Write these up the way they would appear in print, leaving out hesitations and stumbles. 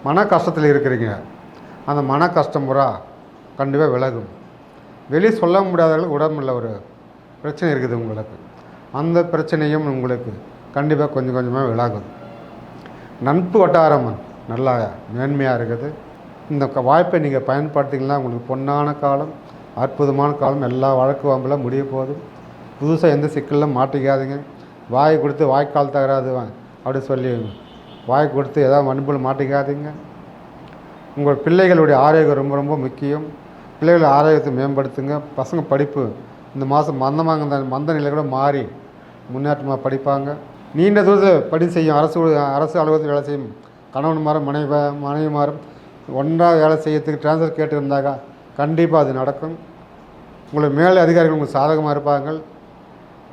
மன கஷ்டத்தில் இருக்கிறீங்க. அந்த மன கஷ்டம் பூரா கண்டிப்பாக விலகும். வெளியே சொல்ல முடியாதவர்களுக்கு உடம்புல ஒரு பிரச்சனை இருக்குது உங்களுக்கு. அந்த பிரச்சனையும் உங்களுக்கு கண்டிப்பாக கொஞ்சம் கொஞ்சமாக விலகும். நட்பு வட்டாரம் நல்லா மேன்மையாக இருக்குது. இந்த வாய்ப்பை நீங்கள் பயன்படுத்திங்கன்னா உங்களுக்கு பொன்னான காலம், அற்புதமான காலம். எல்லா வழக்கு வம்பில் முடிய போகுது. புதுசாக எந்த சிக்கலில் மாட்டிக்காதீங்க. வாய் கொடுத்து வாய்க்கால் தகராது அப்படி சொல்லி வாய் கொடுத்து ஏதாவது வன்புல மாட்டிக்காதீங்க. உங்கள் பிள்ளைகளுடைய ஆரோக்கியம் ரொம்ப ரொம்ப முக்கியம். பிள்ளைகள் ஆரோக்கியத்தை மேம்படுத்துங்க. பசங்க படிப்பு இந்த மாதம் மந்த நிலை கூட மாறி முன்னேற்றமாக படிப்பாங்க. நீண்ட தூரத்தில் படி செய்யும் அரசு அலுவலகத்தில் வேலை செய்யும் கணவன்மாரும் மனைவிமாரும் ஒன்றாக வேலை செய்யறதுக்கு ட்ரான்ஸ்ஃபர் கேட்டுருந்தாக்கா கண்டிப்பாக அது நடக்கும். உங்களுக்கு மேலே அதிகாரிகள் உங்களுக்கு சாதகமாக இருப்பாங்க.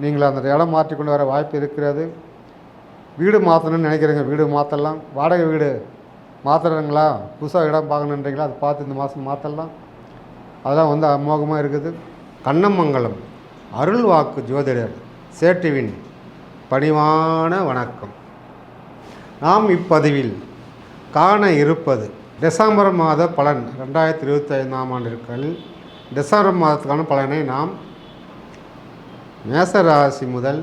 நீங்கள் அந்த இடம் மாற்றிக்கொண்டு வர வாய்ப்பு இருக்கிறது. வீடு மாற்றணும்னு நினைக்கிறீங்க, வீடு மாற்றலாம். வாடகை வீடு மாற்றுறீங்களா, புதுசாக இடம் பார்க்கணுன்றீங்களா, அதை பார்த்து இந்த மாதம் மாற்றலாம். அதெல்லாம் அமோகமாக இருக்குது. கண்ணமங்கலம் அருள் வாக்கு ஜோதிடர் சேட்டுவின் பணிவான வணக்கம். நாம் இப்பதிவில் காண இருப்பது டிசம்பர் மாத பலன் 2025ஆம் ஆண்டிற்குள் டிசம்பர் மாதத்துக்கான பலனை நாம் மேச ராசி முதல்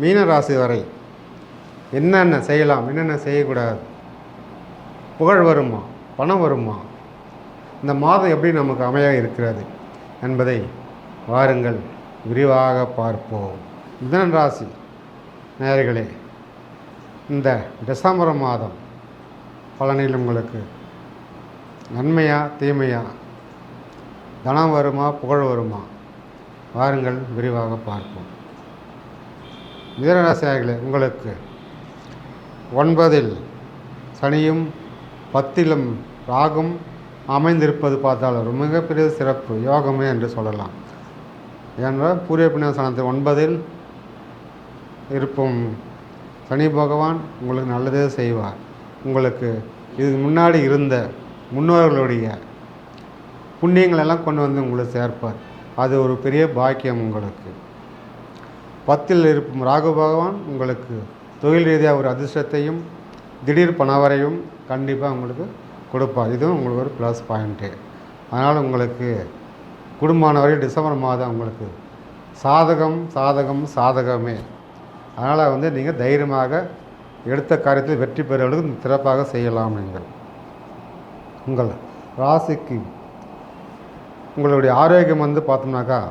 மீன ராசி வரை என்னென்ன செய்யலாம், என்னென்ன செய்யக்கூடாது, புகழ் வருமா, பணம் வருமா, இந்த மாதம் எப்படி நமக்கு அமைய இருக்கிறது என்பதை வாருங்கள் விரிவாக பார்ப்போம். மிதுன ராசி நேயர்களே, இந்த டிசம்பர் மாதம் பலனில் உங்களுக்கு நன்மையா தீமையா, தனம் வருமா புகழ் வருமா, வாருங்கள் விரிவாக பார்ப்போம். மிதுன ராசி நேயர்களே, உங்களுக்கு 9இல் சனியும் 10இலும் ராகும் அமைந்திருப்பது பார்த்தால் ஒரு மிகப்பெரிய சிறப்பு யோகமே என்று சொல்லலாம். ஏனென்றால் பூர்வ புண்ணியஸ்தானத்தில் 9இல் இருப்பும் சனி பகவான் உங்களுக்கு நல்லதே செய்வார். உங்களுக்கு இதுக்கு முன்னாடி இருந்த முன்னோர்களுடைய புண்ணியங்கள் எல்லாம் கொண்டு வந்து உங்களுக்கு சேர்ப்பார். அது ஒரு பெரிய பாக்கியம் உங்களுக்கு. 10இல் இருக்கும் ராகு பகவான் உங்களுக்கு தொழில் ரீதியாக ஒரு அதிர்ஷ்டத்தையும் திடீர் பணவரையும் கண்டிப்பாக உங்களுக்கு கொடுப்பார். இதுவும் உங்களுக்கு ஒரு ப்ளஸ் பாயிண்ட்டு. அதனால் உங்களுக்கு குடும்பமான வரை டிசம்பர் மாதம் உங்களுக்கு சாதகமே. அதனால் நீங்கள் தைரியமாக எடுத்த காரியத்தில் வெற்றி பெறுவதற்கு சிறப்பாக செய்யலாம். நீங்கள் உங்கள் ராசிக்கு உங்களுடைய ஆரோக்கியம் பார்த்தோம்னாக்கா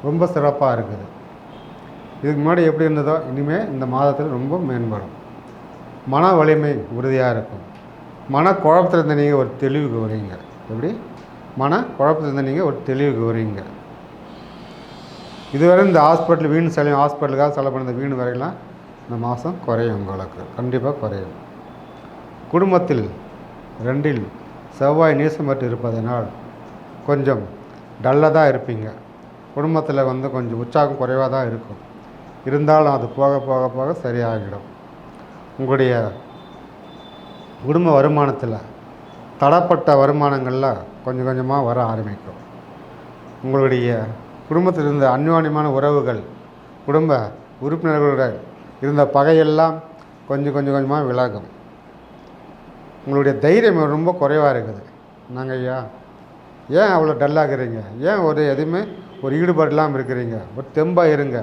ரொம்ப சிறப்பாக இருக்குது. இதுக்கு முன்னாடி எப்படி இருந்ததோ இனிமேல் இந்த மாதத்தில் ரொம்ப மேம்படும். மன வலிமை உறுதியாக இருக்கும். மன குழப்பத்தில் இருந்த நீங்கள் ஒரு தெளிவுக்கு வருவீங்க. எப்படி மன குழப்பத்தில் இருந்த நீங்கள் ஒரு தெளிவுக்கு வருவீங்க. இதுவரை இந்த ஹாஸ்பிட்டலுக்காக செலவு பண்ண வீண் வரையெல்லாம் இந்த மாதம் குறையும். உங்களுக்கு கண்டிப்பாக குறையும். குடும்பத்தில் 2இல் செவ்வாய் நீசம் பெற்று இருப்பதனால் கொஞ்சம் டல்லாக தான் இருப்பீங்க. குடும்பத்தில் கொஞ்சம் உற்சாகம் குறைவாக தான் இருக்கும். இருந்தாலும் அது போக போக போக சரியாகிடும். உங்களுடைய குடும்ப வருமானத்தில் தடப்பட்ட வருமானங்களில் கொஞ்சம் கொஞ்சமாக வர ஆரம்பிக்கும். உங்களுடைய குடும்பத்தில் இருந்த அந்யோன்யமான உறவுகள், குடும்ப உறுப்பினர்களுடன் இருந்த பகையெல்லாம் கொஞ்சம் கொஞ்சமாக விலகும். உங்களுடைய தைரியம் ரொம்ப குறைவாக இருக்குது. நாங்கள் ஏன் அவ்வளோ டல்லாகிறீங்க, ஏன் எதுவுமே ஒரு ஈடுபாடு இல்லாமல் இருக்கிறீங்க, ஒரு தெம்பாக இருங்க.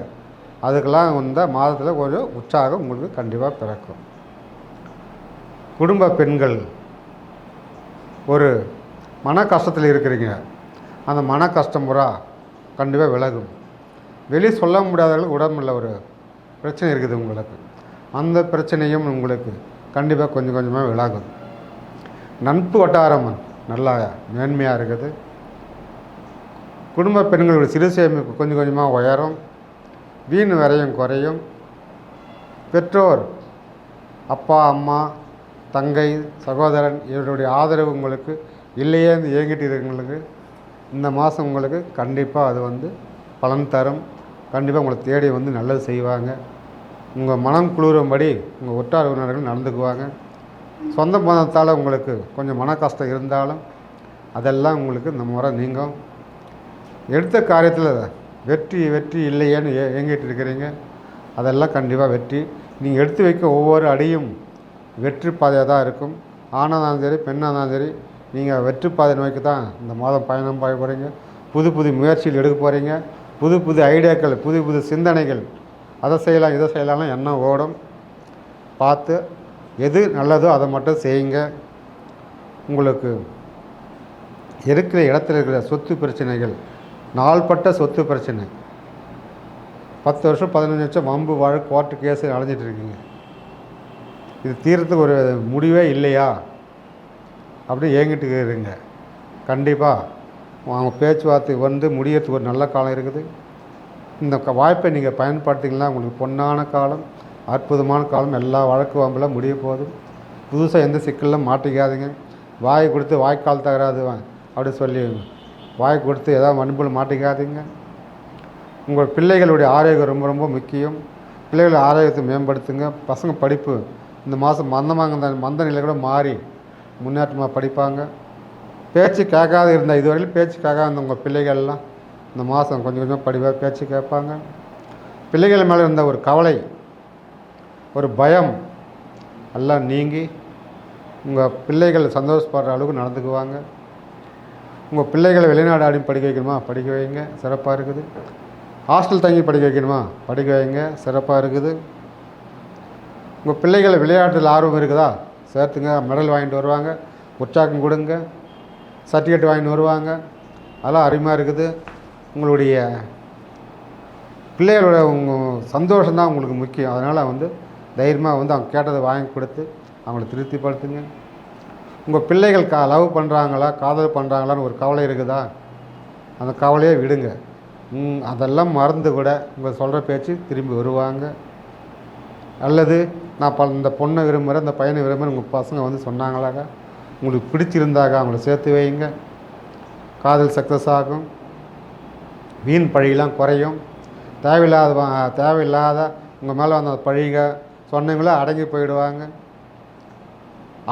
அதுக்கெல்லாம் மாதத்தில் கொஞ்சம் உற்சாகம் உங்களுக்கு கண்டிப்பாக பிறக்கும். குடும்ப பெண்கள் ஒரு மன கஷ்டத்தில் இருக்கிறீங்க. அந்த மன கஷ்டம் பூரா கண்டிப்பாக விலகும். வெளியே சொல்ல முடியாதவர்களுக்கு உடம்புல ஒரு பிரச்சனை இருக்குது உங்களுக்கு. அந்த பிரச்சனையும் உங்களுக்கு கண்டிப்பாக கொஞ்சம் கொஞ்சமாக விலகும். நட்பு வட்டாரம் நல்லா மேன்மையாக இருக்குது. குடும்ப பெண்களுடைய சிறு சேமிப்பு கொஞ்சம் கொஞ்சமாக உயரும். வீண் விரயம் குறையும். பெற்றோர், அப்பா அம்மா, தங்கை, சகோதரன் இவருடைய ஆதரவு உங்களுக்கு இல்லையே இயங்கிட்டு இருக்கிறவங்களுக்கு இந்த மாதம் உங்களுக்கு கண்டிப்பாக அது பலன் தரும். கண்டிப்பாக உங்களை தேடி நல்லது செய்வாங்க. உங்கள் மனம் குளிரும்படி உங்கள் உற்றார் உறவினர்கள் நடந்துக்குவாங்க. சொந்த பந்தத்தால் உங்களுக்கு கொஞ்சம் மன கஷ்டம் இருந்தாலும் அதெல்லாம் உங்களுக்கு இந்த முறை நீங்கும். எடுத்த காரியத்தில் வெற்றி இல்லையேன்னு ஏங்கிட்டு இருக்கிறீங்க. அதெல்லாம் கண்டிப்பாக வெற்றி. நீங்கள் எடுத்து வைக்க ஒவ்வொரு அடியும் வெற்றி பாதையாக தான் இருக்கும். ஆணாக இருந்தாலும் சரி பெண்ணாக இருந்தாலும் சரி நீங்கள் வெற்றிப்பாதை நோக்கி தான் இந்த மாதம் பயணம் பண்ண போகிறீங்க. புது புது முயற்சிகள் எடுக்க போகிறீங்க. புது புது ஐடியாக்கள், புது புது சிந்தனைகள், அதை செய்யலாம் இதை செய்யலாம்னு எண்ணம் ஓடும். பார்த்து எது நல்லதோ அதை மட்டும் செய்யுங்க. உங்களுக்கு இருக்கிற இடத்துல இருக்கிற சொத்து பிரச்சனைகள், நாள்பட்ட சொத்து பிரச்சனை, 10 வருஷம் 15 வருஷம் வம்பு வழக்கு கோர்ட்டு கேஸு அலைஞ்சிட்டு இருக்கீங்க. இது தீர்றதுக்கு ஒரு முடிவே இல்லையா அப்படி ஏங்கிட்டு இருங்க. கண்டிப்பாக அவங்க பேச்சுவார்த்தை வந்து முடியறதுக்கு ஒரு நல்ல காலம் இருக்குது. இந்த வாய்ப்பை நீங்கள் பயன்படுத்திங்கன்னா உங்களுக்கு பொன்னான காலம், அற்புதமான காலம். எல்லா வழக்கு வம்பெல்லாம் முடிய போகுது. புதுசாக எந்த சிக்கலில் மாட்டிக்காதீங்க. வாய் கொடுத்து வாய்க்கால் தகராது அப்படி சொல்லி வாய் கொடுத்து ஏதாவது வன்புல மாட்டிக்காதீங்க. உங்கள் பிள்ளைகளுடைய ஆரோக்கியம் ரொம்ப ரொம்ப முக்கியம். பிள்ளைகள் ஆரோக்கியத்தை மேம்படுத்துங்க. பசங்க படிப்பு இந்த மாதம் மந்த நிலை கூட மாறி முன்னேற்றமாக படிப்பாங்க. பேச்சு கேட்காது இருந்தால் இதுவரையிலும் பேச்சு கேட்காத இருந்த உங்கள் பிள்ளைகள்லாம் இந்த மாதம் கொஞ்சம் கொஞ்சமாக படிப்பாக பேச்சு கேட்பாங்க. பிள்ளைகள் மேலே இருந்த ஒரு கவலை, ஒரு பயம் எல்லாம் நீங்கி உங்கள் பிள்ளைகள் சந்தோஷப்படுற அளவுக்கு நடந்துக்குவாங்க. உங்கள் பிள்ளைகளை வெளிநாடு ஆடி படிக்க வைக்கணுமா, படிக்க வைங்க, சிறப்பாக இருக்குது. ஹாஸ்டல் தங்கி படிக்க வைக்கணுமா, படிக்க வைங்க, சிறப்பாக இருக்குது. உங்கள் பிள்ளைகள் விளையாட்டில் ஆர்வம் இருக்குதா, சேர்த்துங்க. மெடல் வாங்கிட்டு வருவாங்க, உற்சாகம் கொடுங்க, சர்டிஃபிகேட் வாங்கிட்டு வருவாங்க. அதெல்லாம் அருமையாக இருக்குது. உங்களுடைய பிள்ளைகளோட உங்கள் சந்தோஷம்தான் உங்களுக்கு முக்கியம். அதனால் தைரியமாக அவங்க கேட்டதை வாங்கி கொடுத்து அவங்கள திருப்திப்படுத்துங்க. உங்கள் பிள்ளைகள் லவ் பண்ணுறாங்களா, காதல் பண்ணுறாங்களான்னு ஒரு கவலை இருக்குதா, அந்த கவலையே விடுங்க. அதெல்லாம் மறந்து கூட உங்கள் சொல்கிற பேச்சு திரும்பி வருவாங்க. அல்லது நான் இந்த பொண்ணை விரும்புகிறேன், இந்த பையனை விரும்புகிறேன் உங்கள் பசங்க சொன்னாங்களாக, உங்களுக்கு பிடிச்சிருந்தாக அவங்கள சேர்த்து வைங்க. காதல் சக்ஸஸ் ஆகும். வீண் பழியெல்லாம் குறையும். தேவையில்லாத உங்கள் மேலே வந்த பழிக சொன்னீங்களோ அடங்கி போயிடுவாங்க.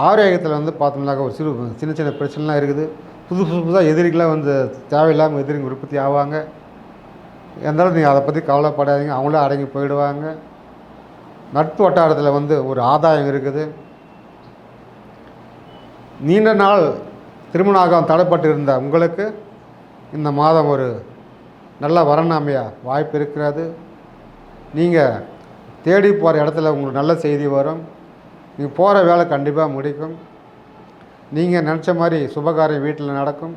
ஆரோக்கியத்தில் பார்த்தோம்னாக்கா ஒரு சின்ன சின்ன பிரச்சனைலாம் இருக்குது. புதுசாக எதிரிகளாம் தேவையில்லாமல் எதிரிங்க உற்பத்தி ஆவாங்க. இருந்தாலும் நீங்கள் அதை பற்றி கவலைப்படாதீங்க, அவங்களும் அடங்கி போயிடுவாங்க. நட்பு வட்டாரத்தில் ஒரு ஆதாயம் இருக்குது. நீண்ட நாள் திருமணம் தடைப்பட்டு இருந்த உங்களுக்கு இந்த மாதம் ஒரு நல்ல வரனாமையா வாய்ப்பு இருக்கிறது. நீங்கள் தேடி போகிற இடத்துல உங்களுக்கு நல்ல செய்தி வரும். நீங்கள் போகிற வேலை கண்டிப்பாக முடிக்கும். நீங்கள் நினச்ச மாதிரி சுபகாரியம் வீட்டில் நடக்கும்.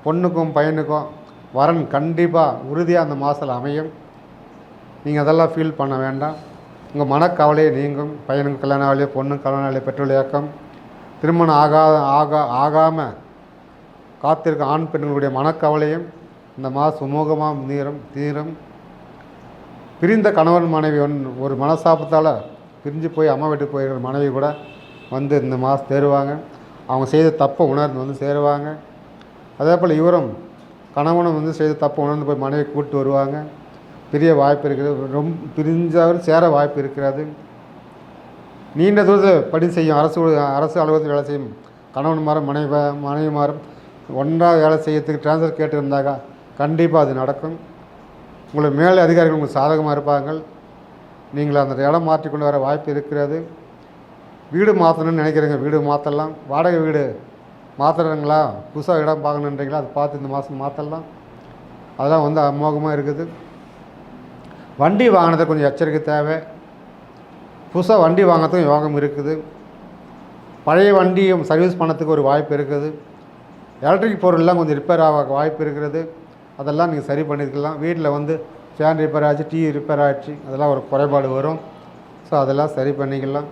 பொண்ணுக்கும் பையனுக்கும் வரன் கண்டிப்பாக உறுதியாக அந்த மாதத்தில் அமையும். நீங்கள் அதெல்லாம் ஃபீல் பண்ண வேண்டாம். உங்கள் மனக்கவலையை நீங்கும். பையனுக்கு கல்யாணம் ஆகலையோ, பொண்ணுக்கு கல்யாணம் ஆகலையோ, பெட்ரோல் இயக்கம், திருமணம் ஆகாமல் காத்திருக்க ஆண் பெண்களுடைய மனக்கவலையும் இந்த மாதம் சுமூகமாக தீரும். பிரிந்த கணவன் மனைவி ஒரு மனசாபத்தால் பிரிஞ்சு போய் அம்மா வீட்டுக்கு போயிருக்கிற மனைவி கூட இந்த மாதம் சேருவாங்க. அவங்க செய்த தப்பை உணர்ந்து சேருவாங்க. அதே போல் இவரும் கணவனும் செய்த தப்பை உணர்ந்து போய் மனைவி கூப்பிட்டு வருவாங்க. பெரிய வாய்ப்பு இருக்கிறது. ரொம்ப பிரிஞ்சவர் சேர வாய்ப்பு இருக்கிறது. நீண்ட தூரத்தில் பணி செய்யும் அரசு அலுவலகத்தில் வேலை செய்யும் கணவன்மாரும் மனைவிமாரும் ஒன்றாக வேலை செய்யறதுக்கு ட்ரான்ஸ்ஃபர் கேட்டுருந்தாக்கா கண்டிப்பாக அது நடக்கும். உங்களுக்கு மேலே அதிகாரிகள் உங்களுக்கு சாதகமாக இருப்பாங்க. நீங்கள் அந்த இடம் மாற்றிக்கொண்டு வர வாய்ப்பு இருக்கிறது. வீடு மாற்றணும்னு நினைக்கிறீங்க, வீடு மாற்றலாம். வாடகை வீடு மாற்றுறீங்களா, புதுசாக இடம் பார்க்கணுன்றீங்களா, அது பார்த்து இந்த மாதம் மாற்றலாம். அதெல்லாம் அமோகமாக இருக்குது. வண்டி வாங்கினதை கொஞ்சம் எச்சரிக்கை தேவை. புதுசாக வண்டி வாங்கிறதுக்கும் யோகம் இருக்குது. பழைய வண்டியும் சர்வீஸ் பண்ணத்துக்கு ஒரு வாய்ப்பு இருக்குது. எலக்ட்ரிக் பொருள்லாம் கொஞ்சம் ரிப்பேர் ஆக வாய்ப்பு இருக்கிறது. அதெல்லாம் நீங்கள் சரி பண்ணிக்கலாம். வீட்டில் ஃபேன் ரிப்பேர் ஆச்சு, டிவி ரிப்பேர் ஆகிடுச்சு, அதெல்லாம் ஒரு குறைபாடு வரும். ஸோ அதெல்லாம் சரி பண்ணிக்கலாம்.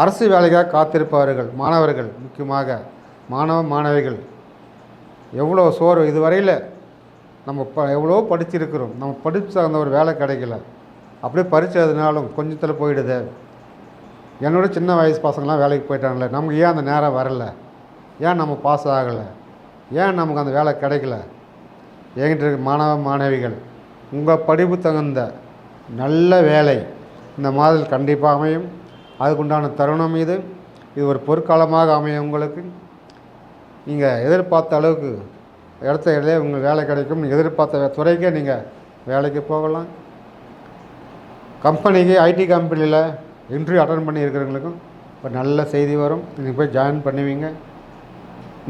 அரசு வேலைக்காக காத்திருப்பவர்கள், மாணவர்கள், முக்கியமாக மாணவிகள் எவ்வளோ சோர்வு. இதுவரையில் நம்ம எவ்வளோ படிச்சிருக்கிறோம், நம்ம படித்த அந்த ஒரு வேலை கிடைக்கல, அப்படியே பரிச்சதுனாலும் கொஞ்சத்தில் போயிடுது. என்னோட சின்ன வயசு பசங்களாம் வேலைக்கு போயிட்டாங்களே, நமக்கு ஏன் அந்த நேரம் வரலை, ஏன் நம்ம பாஸ் ஆகலை, ஏன் நமக்கு அந்த வேலை கிடைக்கல. என்கிட்ட இருக்க மாணவிகள், உங்கள் படிப்பு தகுந்த நல்ல வேலை இந்த மாதத்தில் கண்டிப்பாக அமையும். அதுக்குண்டான தருணம் இது ஒரு பொற்காலமாக அமையும். உங்களுக்கு நீங்கள் எதிர்பார்த்த அளவுக்கு இடத்துல உங்களுக்கு வேலை கிடைக்கும். நீங்கள் எதிர்பார்த்த துறைக்கே நீங்கள் வேலைக்கு போகலாம். கம்பெனிக்கு ஐடி கம்பெனியில் இன்டர்வியூ அட்டன் பண்ணி இருக்கிறவங்களுக்கும் ஒரு நல்ல செய்தி வரும். நீங்கள் போய் ஜாயின் பண்ணுவீங்க.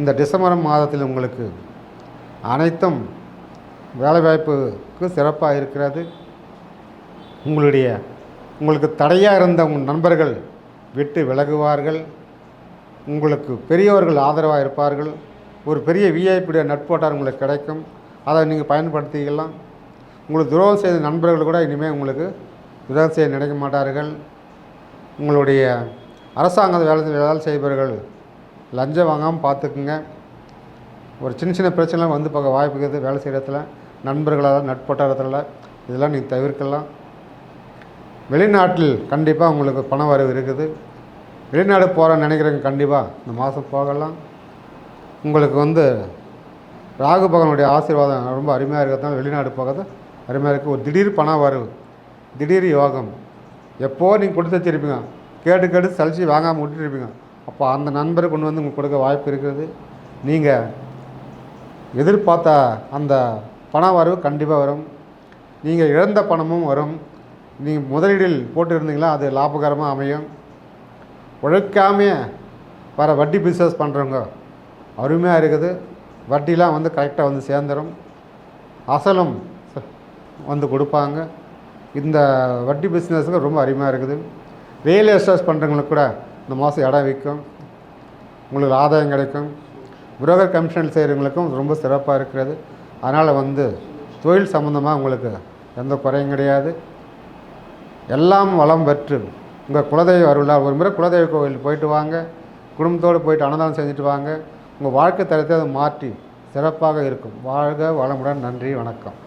இந்த டிசம்பர் மாதத்தில் உங்களுக்கு அனைத்தும் வேலைவாய்ப்புக்கு சிறப்பாக இருக்கிறது. உங்களுக்கு தடையாக இருந்த உங்கள் நண்பர்கள் விட்டு விலகுவார்கள். உங்களுக்கு பெரியவர்கள் ஆதரவாக இருப்பார்கள். ஒரு பெரிய விஐபியுடைய நட்போட்டார் உங்களுக்கு கிடைக்கும். அதை நீங்கள் பயன்படுத்திக்கலாம். உங்களுக்கு துரோகம் செய்த நண்பர்கள் கூட இனிமேல் உங்களுக்கு துரோகம் செய்ய நினைக்க மாட்டார்கள். உங்களுடைய அரசாங்க வேலை செய்பவர்கள் லஞ்சம் வாங்காமல் பார்த்துக்குங்க. ஒரு சின்ன சின்ன பிரச்சனைலாம் வந்து பார்க்க வாய்ப்பு இருக்குது. வேலை செய்கிற இடத்துல நண்பர்களால் நட்போட்டாரத்தில் இதெல்லாம் நீங்கள் தவிர்க்கலாம். வெளிநாட்டில் கண்டிப்பாக உங்களுக்கு பண வரவு இருக்குது. வெளிநாடு போகிறேன்னு நினைக்கிறவங்க கண்டிப்பாக இந்த மாதம் போகலாம். உங்களுக்கு ராகு பகவானுடைய ஆசீர்வாதம் ரொம்ப அருமையாக இருக்கிறதுனால வெளிநாடு போகிறது அருமையாக இருக்குது. ஒரு திடீர் பண வரவு, திடீர் யோகம். எப்போது நீங்கள் கொடுத்து வச்சுருப்பீங்க, கேட்டு சலிச்சு வாங்காமல் விட்டுருப்பீங்க. அப்போ அந்த நண்பரை கொண்டு வந்து உங்களுக்கு கொடுக்க வாய்ப்பு இருக்கிறது. நீங்கள் எதிர்பார்த்த அந்த பண வரவு கண்டிப்பாக வரும். நீங்கள் இழந்த பணமும் வரும். நீங்கள் முதலீடில் போட்டு இருந்தீங்களா அது லாபகரமாக அமையும். உழைக்காமே வர வட்டி பிஸ்னஸ் பண்ணுறவங்க அருமையாக இருக்குது. வட்டிலாம் கரெக்டாக சேர்ந்துடும். அசலும் கொடுப்பாங்க. இந்த வட்டி பிஸ்னஸுக்கு ரொம்ப அருமையாக இருக்குது. ரியல் எஸ்டேட் பண்ணுறவங்களுக்கு கூட இந்த மாதம் இடம் விற்கும். உங்களுக்கு ஆதாயம் கிடைக்கும். புரோக்கர் கமிஷன் செய்கிறவங்களுக்கும் ரொம்ப சிறப்பாக இருக்கிறது. அதனால் தொழில் சம்மந்தமாக உங்களுக்கு எந்த குறையும் கிடையாது. எல்லாம் வளம் பெற்று உங்கள் குலதெய்வ அருளால் ஒரு முறை குலதெய்வ கோவில் போயிட்டு வாங்க. குடும்பத்தோடு போயிட்டு அன்னதானம் செஞ்சுட்டு வாங்க. உங்கள் வாழ்க்கை தரத்தை அதை மாற்றி சிறப்பாக இருக்கும். வாழ்க வளமுடன். நன்றி, வணக்கம்.